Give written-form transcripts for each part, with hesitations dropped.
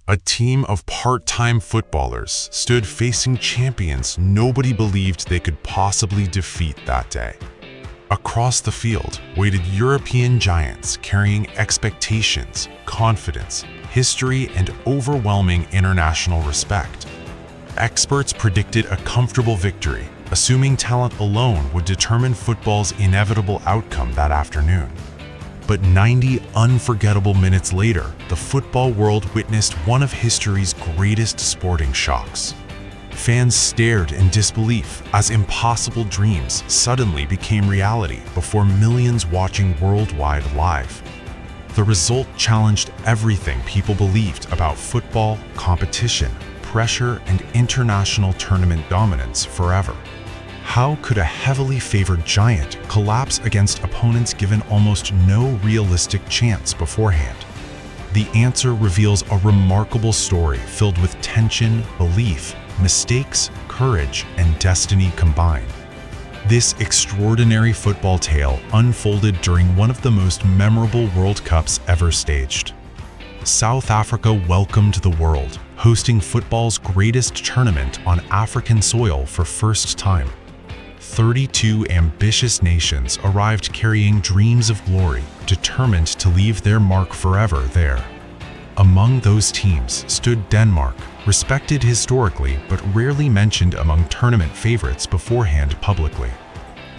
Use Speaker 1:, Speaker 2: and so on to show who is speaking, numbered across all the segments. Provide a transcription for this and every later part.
Speaker 1: A team of part-time footballers stood facing champions nobody believed they could possibly defeat that day. Across the field waited European giants carrying expectations, confidence, history, and overwhelming international respect. Experts predicted a comfortable victory, assuming talent alone would determine football's inevitable outcome that afternoon. But 90 unforgettable minutes later, the football world witnessed one of history's greatest sporting shocks. Fans stared in disbelief as impossible dreams suddenly became reality before millions watching worldwide live. The result challenged everything people believed about football, competition, pressure, and international tournament dominance forever. How could a heavily favored giant collapse against opponents given almost no realistic chance beforehand? The answer reveals a remarkable story filled with tension, belief, mistakes, courage, and destiny combined. This extraordinary football tale unfolded during one of the most memorable World Cups ever staged. South Africa welcomed the world, hosting football's greatest tournament on African soil for first time. 32 ambitious nations arrived carrying dreams of glory, determined to leave their mark forever there. Among those teams stood Denmark, respected historically but rarely mentioned among tournament favorites beforehand publicly.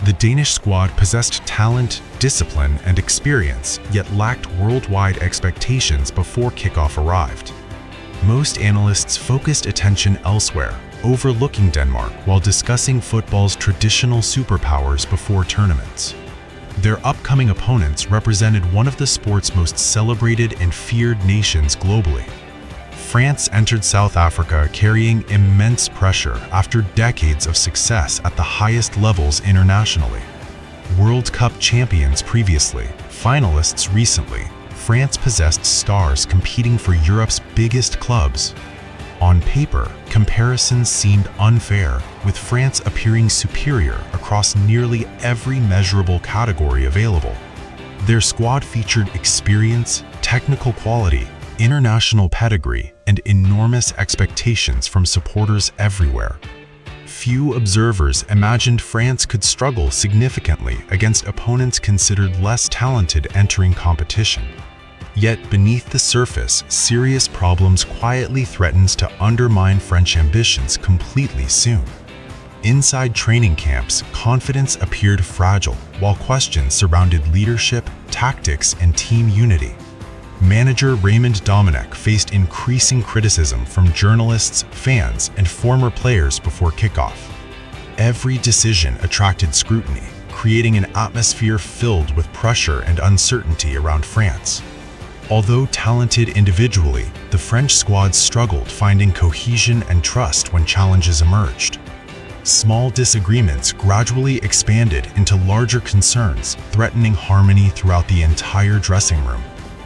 Speaker 1: The Danish squad possessed talent, discipline, and experience, yet lacked worldwide expectations before kickoff arrived. Most analysts focused attention elsewhere, overlooking Denmark while discussing football's traditional superpowers before tournaments. Their upcoming opponents represented one of the sport's most celebrated and feared nations globally. France entered South Africa carrying immense pressure after decades of success at the highest levels internationally. World Cup champions previously, finalists recently, France possessed stars competing for Europe's biggest clubs. On paper, comparisons seemed unfair, with France appearing superior across nearly every measurable category available. Their squad featured experience, technical quality, international pedigree, and enormous expectations from supporters everywhere. Few observers imagined France could struggle significantly against opponents considered less talented entering competition. Yet beneath the surface, serious problems quietly threatened to undermine French ambitions completely soon. Inside training camps, confidence appeared fragile, while questions surrounded leadership, tactics, and team unity. Manager Raymond Domenech faced increasing criticism from journalists, fans, and former players before kickoff. Every decision attracted scrutiny, creating an atmosphere filled with pressure and uncertainty around France. Although talented individually, the French squad struggled finding cohesion and trust when challenges emerged. Small disagreements gradually expanded into larger concerns, threatening harmony throughout the entire dressing room.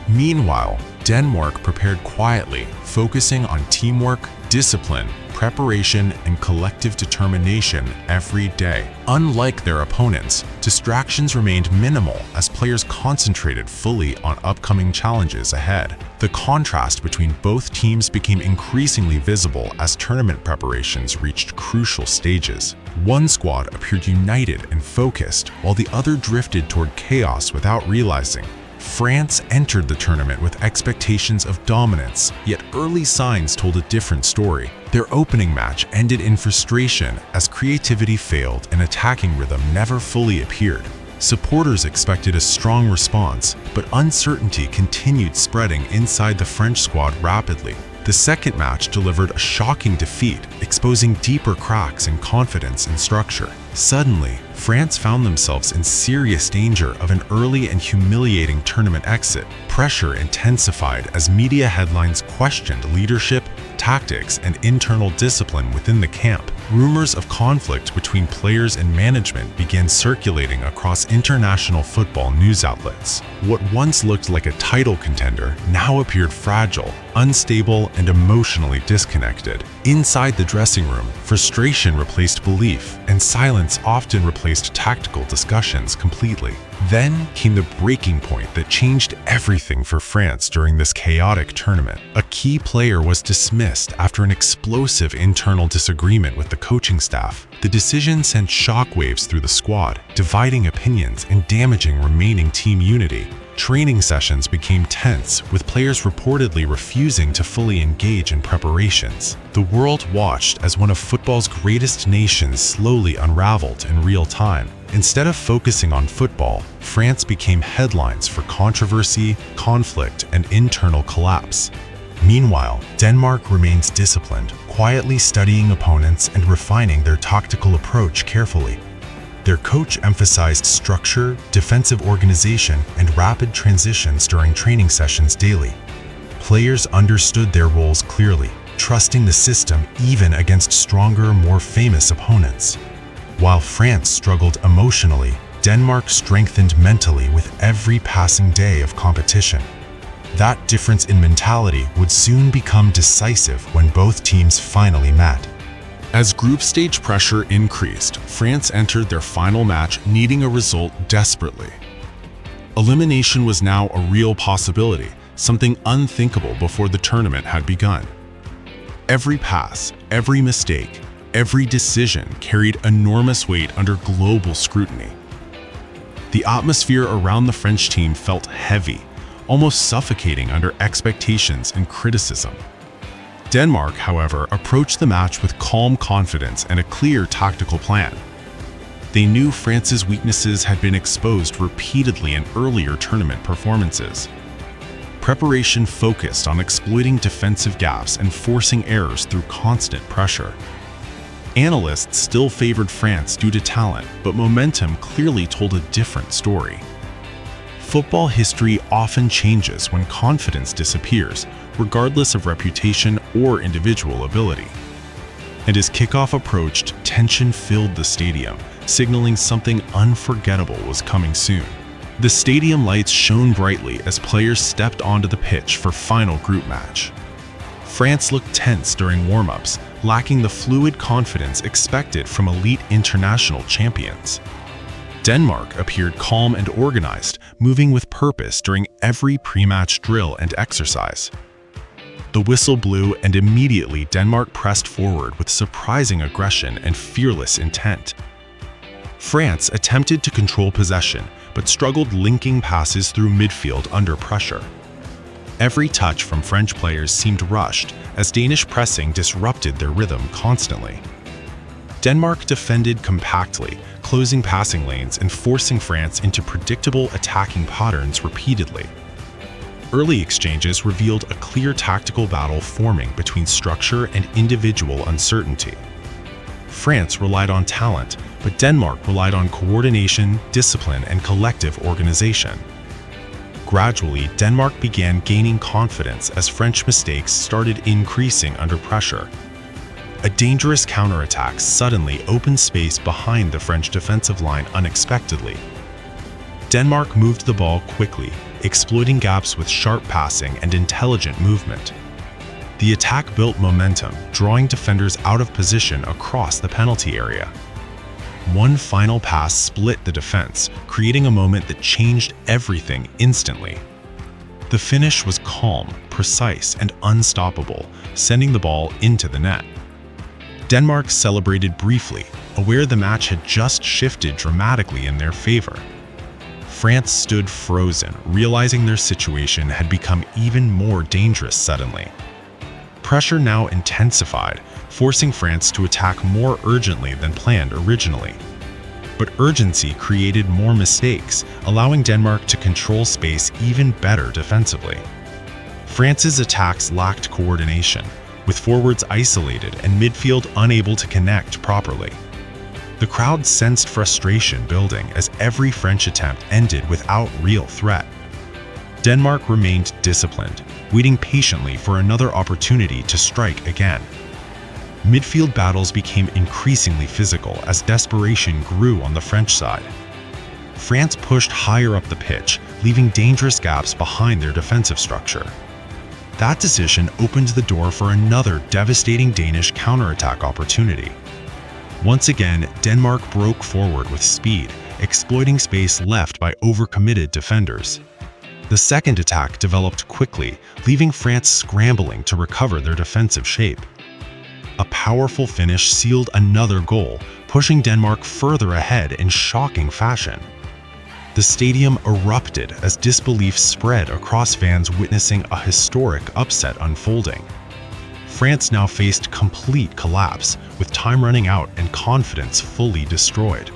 Speaker 1: Meanwhile, Denmark prepared quietly, focusing on teamwork, discipline, preparation, and collective determination every day. Unlike their opponents, distractions remained minimal as players concentrated fully on upcoming challenges ahead. The contrast between both teams became increasingly visible as tournament preparations reached crucial stages. One squad appeared united and focused, while the other drifted toward chaos without realizing. France entered the tournament with expectations of dominance, yet early signs told a different story. Their opening match ended in frustration as creativity failed and attacking rhythm never fully appeared. Supporters expected a strong response, but uncertainty continued spreading inside the French squad rapidly. The second match delivered a shocking defeat, exposing deeper cracks in confidence and structure. Suddenly, France found themselves in serious danger of an early and humiliating tournament exit. Pressure intensified as media headlines questioned leadership, tactics, and internal discipline within the camp. Rumors of conflict between players and management began circulating across international football news outlets. What once looked like a title contender now appeared fragile, unstable, and emotionally disconnected. Inside the dressing room, frustration replaced belief, and silence moments often replaced tactical discussions completely. Then came the breaking point that changed everything for France during this chaotic tournament. A key player was dismissed after an explosive internal disagreement with the coaching staff. The decision sent shockwaves through the squad, dividing opinions and damaging remaining team unity. Training sessions became tense, with players reportedly refusing to fully engage in preparations. The world watched as one of football's greatest nations slowly unraveled in real time. Instead of focusing on football, France became headlines for controversy, conflict, and internal collapse. Meanwhile, Denmark remains disciplined, quietly studying opponents and refining their tactical approach carefully. Their coach emphasized structure, defensive organization, and rapid transitions during training sessions daily. Players understood their roles clearly, trusting the system even against stronger, more famous opponents. While France struggled emotionally, Denmark strengthened mentally with every passing day of competition. That difference in mentality would soon become decisive when both teams finally met. As group stage pressure increased, France entered their final match needing a result desperately. Elimination was now a real possibility, something unthinkable before the tournament had begun. Every pass, every mistake, every decision carried enormous weight under global scrutiny. The atmosphere around the French team felt heavy, almost suffocating under expectations and criticism. Denmark, however, approached the match with calm confidence and a clear tactical plan. They knew France's weaknesses had been exposed repeatedly in earlier tournament performances. Preparation focused on exploiting defensive gaps and forcing errors through constant pressure. Analysts still favored France due to talent, but momentum clearly told a different story. Football history often changes when confidence disappears, regardless of reputation or individual ability. And as kickoff approached, tension filled the stadium, signaling something unforgettable was coming soon. The stadium lights shone brightly as players stepped onto the pitch for final group match. France looked tense during warm-ups, lacking the fluid confidence expected from elite international champions. Denmark appeared calm and organized, moving with purpose during every pre-match drill and exercise. The whistle blew and immediately Denmark pressed forward with surprising aggression and fearless intent. France attempted to control possession, but struggled linking passes through midfield under pressure. Every touch from French players seemed rushed, as Danish pressing disrupted their rhythm constantly. Denmark defended compactly, closing passing lanes and forcing France into predictable attacking patterns repeatedly. Early exchanges revealed a clear tactical battle forming between structure and individual uncertainty. France relied on talent, but Denmark relied on coordination, discipline, and collective organization. Gradually, Denmark began gaining confidence as French mistakes started increasing under pressure. A dangerous counterattack suddenly opened space behind the French defensive line unexpectedly. Denmark moved the ball quickly, exploiting gaps with sharp passing and intelligent movement. The attack built momentum, drawing defenders out of position across the penalty area. One final pass split the defense, creating a moment that changed everything instantly. The finish was calm, precise, and unstoppable, sending the ball into the net. Denmark celebrated briefly, aware the match had just shifted dramatically in their favor. France stood frozen, realizing their situation had become even more dangerous suddenly. Pressure now intensified, forcing France to attack more urgently than planned originally. But urgency created more mistakes, allowing Denmark to control space even better defensively. France's attacks lacked coordination, with forwards isolated and midfield unable to connect properly. The crowd sensed frustration building as every French attempt ended without real threat. Denmark remained disciplined, waiting patiently for another opportunity to strike again. Midfield battles became increasingly physical as desperation grew on the French side. France pushed higher up the pitch, leaving dangerous gaps behind their defensive structure. That decision opened the door for another devastating Danish counterattack opportunity. Once again, Denmark broke forward with speed, exploiting space left by overcommitted defenders. The second attack developed quickly, leaving France scrambling to recover their defensive shape. A powerful finish sealed another goal, pushing Denmark further ahead in shocking fashion. The stadium erupted as disbelief spread across fans witnessing a historic upset unfolding. France now faced complete collapse, with time running out and confidence fully destroyed.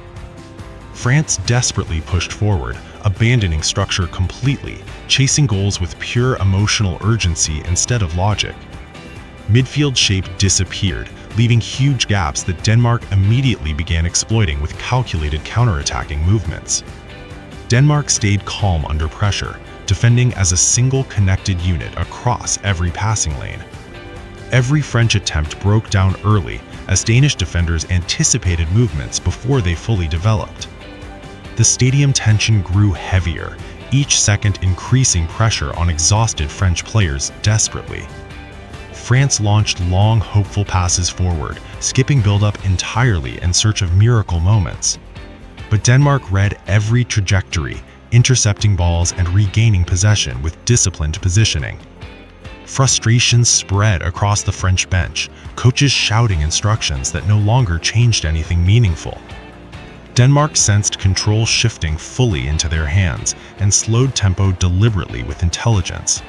Speaker 1: France desperately pushed forward, abandoning structure completely, chasing goals with pure emotional urgency instead of logic. Midfield shape disappeared, leaving huge gaps that Denmark immediately began exploiting with calculated counterattacking movements. Denmark stayed calm under pressure, defending as a single connected unit across every passing lane. Every French attempt broke down early as Danish defenders anticipated movements before they fully developed. The stadium tension grew heavier, each second increasing pressure on exhausted French players desperately. France launched long, hopeful passes forward, skipping build-up entirely in search of miracle moments. But Denmark read every trajectory, intercepting balls and regaining possession with disciplined positioning. Frustration spread across the French bench, coaches shouting instructions that no longer changed anything meaningful. Denmark sensed control shifting fully into their hands and slowed tempo deliberately with intelligence.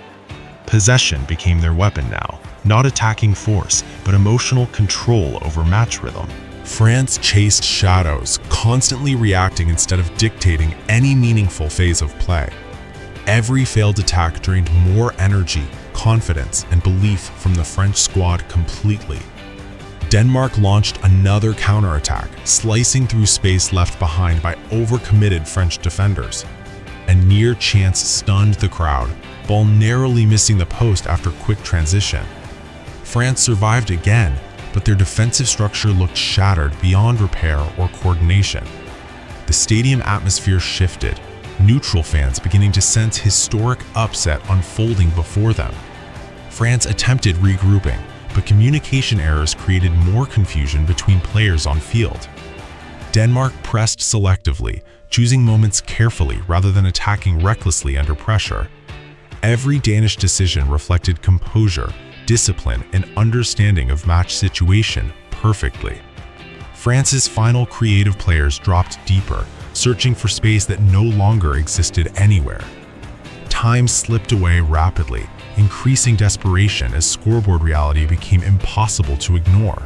Speaker 1: Possession became their weapon now, not attacking force, but emotional control over match rhythm. France chased shadows, constantly reacting instead of dictating any meaningful phase of play. Every failed attack drained more energy, confidence, and belief from the French squad completely. Denmark launched another counterattack, slicing through space left behind by overcommitted French defenders. A near chance stunned the crowd, ball narrowly missing the post after quick transition. France survived again, but their defensive structure looked shattered beyond repair or coordination. The stadium atmosphere shifted, neutral fans beginning to sense historic upset unfolding before them. France attempted regrouping, but communication errors created more confusion between players on field. Denmark pressed selectively, choosing moments carefully rather than attacking recklessly under pressure. Every Danish decision reflected composure, discipline, and understanding of match situation perfectly. France's final creative players dropped deeper, searching for space that no longer existed anywhere. Time slipped away rapidly, increasing desperation as scoreboard reality became impossible to ignore.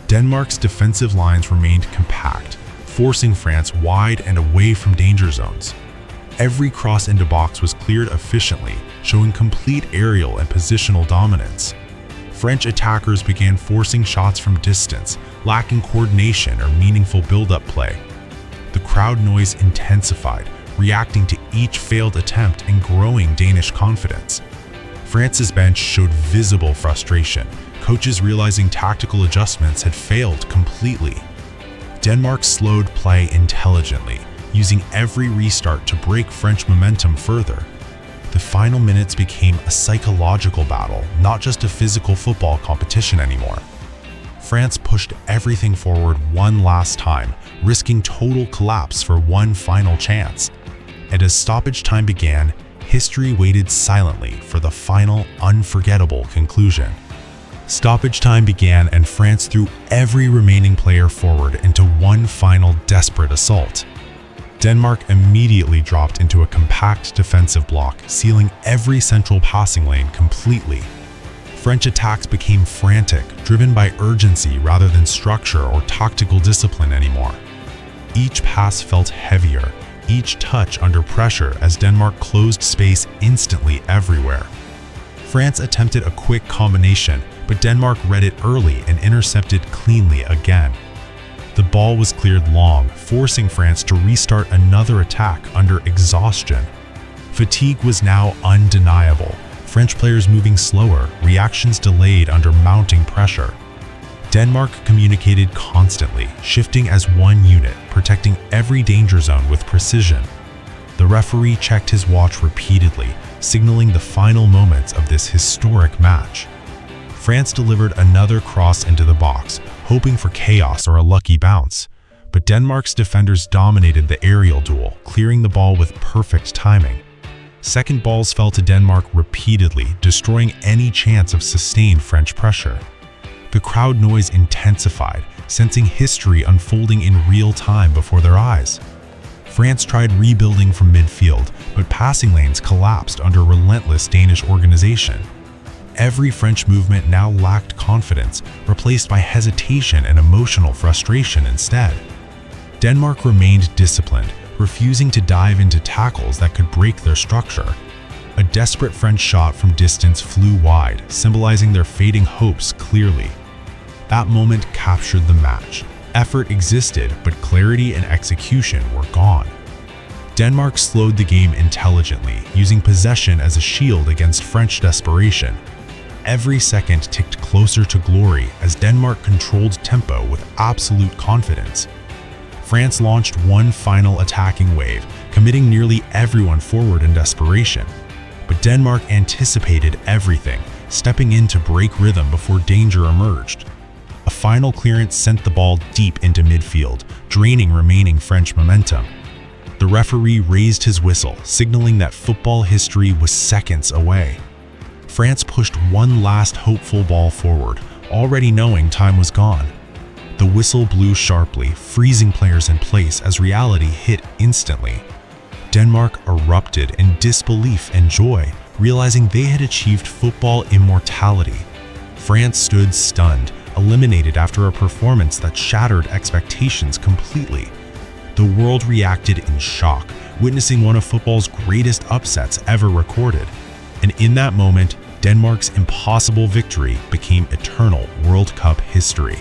Speaker 1: Denmark's defensive lines remained compact, forcing France wide and away from danger zones. Every cross into box was cleared efficiently, showing complete aerial and positional dominance. French attackers began forcing shots from distance, lacking coordination or meaningful build-up play. The crowd noise intensified, reacting to each failed attempt and growing Danish confidence. France's bench showed visible frustration, coaches realizing tactical adjustments had failed completely. Denmark slowed play intelligently, using every restart to break French momentum further. The final minutes became a psychological battle, not just a physical football competition anymore. France pushed everything forward one last time, risking total collapse for one final chance. And as stoppage time began, history waited silently for the final, unforgettable conclusion. Stoppage time began and France threw every remaining player forward into one final desperate assault. Denmark immediately dropped into a compact defensive block, sealing every central passing lane completely. French attacks became frantic, driven by urgency rather than structure or tactical discipline anymore. Each pass felt heavier, each touch under pressure as Denmark closed space instantly everywhere. France attempted a quick combination, but Denmark read it early and intercepted cleanly again. The ball was cleared long, forcing France to restart another attack under exhaustion. Fatigue was now undeniable. French players moving slower, reactions delayed under mounting pressure. Denmark communicated constantly, shifting as one unit, protecting every danger zone with precision. The referee checked his watch repeatedly, signaling the final moments of this historic match. France delivered another cross into the box, hoping for chaos or a lucky bounce. But Denmark's defenders dominated the aerial duel, clearing the ball with perfect timing. Second balls fell to Denmark repeatedly, destroying any chance of sustained French pressure. The crowd noise intensified, sensing history unfolding in real time before their eyes. France tried rebuilding from midfield, but passing lanes collapsed under relentless Danish organization. Every French movement now lacked confidence, replaced by hesitation and emotional frustration instead. Denmark remained disciplined, refusing to dive into tackles that could break their structure. A desperate French shot from distance flew wide, symbolizing their fading hopes clearly. That moment captured the match. Effort existed, but clarity and execution were gone. Denmark slowed the game intelligently, using possession as a shield against French desperation. Every second ticked closer to glory as Denmark controlled tempo with absolute confidence. France launched one final attacking wave, committing nearly everyone forward in desperation. But Denmark anticipated everything, stepping in to break rhythm before danger emerged. A final clearance sent the ball deep into midfield, draining remaining French momentum. The referee raised his whistle, signaling that football history was seconds away. France pushed one last hopeful ball forward, already knowing time was gone. The whistle blew sharply, freezing players in place as reality hit instantly. Denmark erupted in disbelief and joy, realizing they had achieved football immortality. France stood stunned, eliminated after a performance that shattered expectations completely. The world reacted in shock, witnessing one of football's greatest upsets ever recorded. And in that moment, Denmark's impossible victory became eternal World Cup history.